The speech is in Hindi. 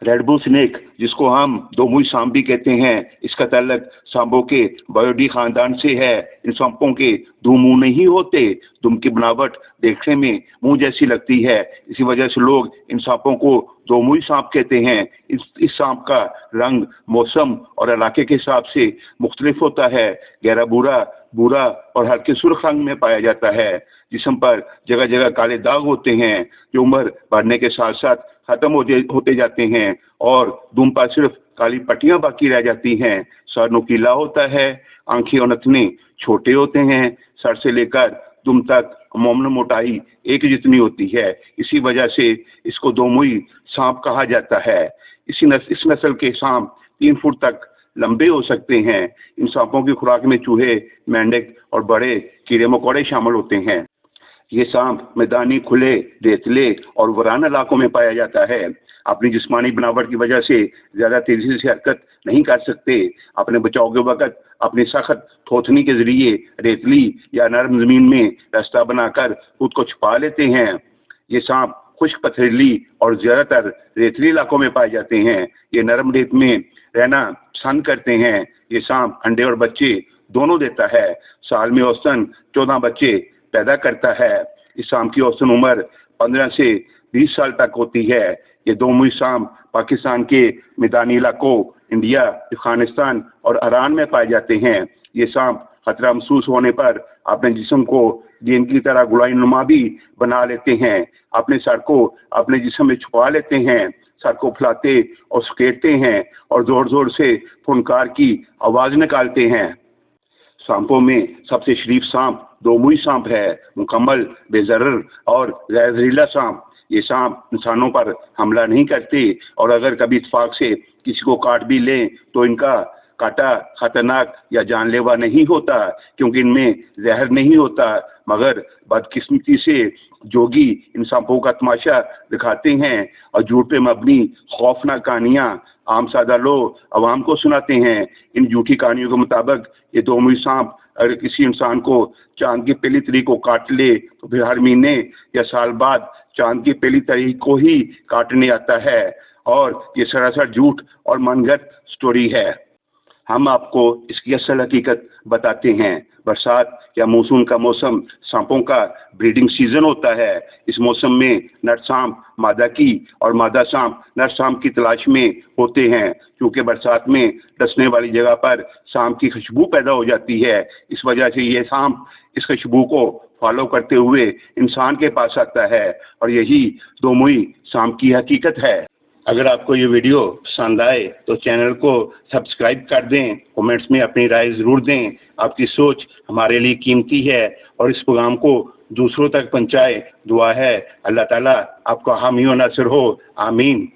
रेड स्नेक, जिसको हम दो मुई सांप भी कहते हैं, इसका ताल्लुक सांपों के बायोडी खानदान से है। इन सांपों के दो मुंह नहीं होते। दुम की बनावट देखने में मुंह जैसी लगती है, इसी वजह से लोग इन सांपों को दो मुई सांप कहते हैं। इस सांप का रंग मौसम और इलाके के हिसाब से मुख्तलिफ होता है। गहरा भूरा और हल्के सुर्ख रंग में पाया जाता है। जिस्म पर जगह जगह काले दाग होते हैं जो उम्र बढ़ने के साथ साथ खत्म होते जाते हैं और दुम पर सिर्फ काली पट्टियां बाकी रह जाती हैं। सर नुकीला होता है, आंखें और नथने छोटे होते हैं। सर से लेकर दुम तक अमूमन मोटाई एक जितनी होती है। इसी वजह से इसको दो मुई सांप कहा जाता है। इस नस्ल के सांप 3 फुट तक लंबे हो सकते हैं। इन सांपों की खुराक में चूहे, मेंढक और बड़े कीड़े मकोड़े शामिल होते हैं। ये सांप मैदानी, खुले, रेतले और वीरान इलाकों में पाया जाता है। अपनी जिस्मानी बनावट की वजह से ज़्यादा तेजी से हरकत नहीं कर सकते। अपने बचाव के वक्त अपनी सख्त थोथनी के जरिए रेतली या नरम जमीन में रास्ता बनाकर खुद को छुपा लेते हैं। ये सांप खुश्क, पथरीली और ज़्यादातर रेतली इलाकों में पाए जाते हैं। ये नरम रेत में रहना पसंद करते हैं। ये सांप अंडे और बच्चे दोनों देता है। साल में औसतन 14 बच्चे पैदा करता है। इस सांप की औसतन उम्र 15 से 20 साल तक होती है। ये दो मुई सांप पाकिस्तान के मैदानी इलाकों, इंडिया, अफगानिस्तान और ईरान में पाए जाते हैं। ये सांप खतरा महसूस होने पर अपने जिस्म को गेंद की तरह गुलाई नुमा भी बना लेते हैं। अपने सर को अपने जिस्म में छुपा लेते हैं। सर को फैलाते और सुकेटते हैं और जोर जोर से फुनकार की आवाज़ निकालते हैं। सांपों में सबसे शरीफ सांप दो मुई सांप है, मुकम्मल बेज़र्र और गैर जहरीला सांप। ये सांप इंसानों पर हमला नहीं करते और अगर कभी इत्तेफाक से किसी को काट भी लें तो इनका काटा खतरनाक या जानलेवा नहीं होता, क्योंकि इनमें जहर नहीं होता। मगर बदकिस्मती से जोगी इन सांपों का तमाशा दिखाते हैं और झूठ पे मबनी खौफनाक कहानियाँ आम सादा लोग आवाम को सुनाते हैं। इन झूठी कहानियों के मुताबिक ये दो मुई सांप अगर किसी इंसान को चांद की पहली तारीख को काट ले तो फिर हर महीने या साल बाद चांद की पहली तारीख को ही काटने आता है। और ये सरासर झूठ और मनगढ़ंत स्टोरी है। हम आपको इसकी असल हकीकत बताते हैं। बरसात या मानसून का मौसम सांपों का ब्रीडिंग सीजन होता है। इस मौसम में नर सांप मादा की और मादा सांप नर सांप की तलाश में होते हैं, क्योंकि बरसात में डसने वाली जगह पर सांप की खुशबू पैदा हो जाती है। इस वजह से ये सांप इस खुशबू को फॉलो करते हुए इंसान के पास आता है और यही दो मुई सांप की हकीकत है। अगर आपको ये वीडियो पसंद आए तो चैनल को सब्सक्राइब कर दें, कमेंट्स में अपनी राय ज़रूर दें। आपकी सोच हमारे लिए कीमती है और इस प्रोग्राम को दूसरों तक पहुंचाएं। दुआ है अल्लाह ताला आपका हामी व नासिर हो। आमीन।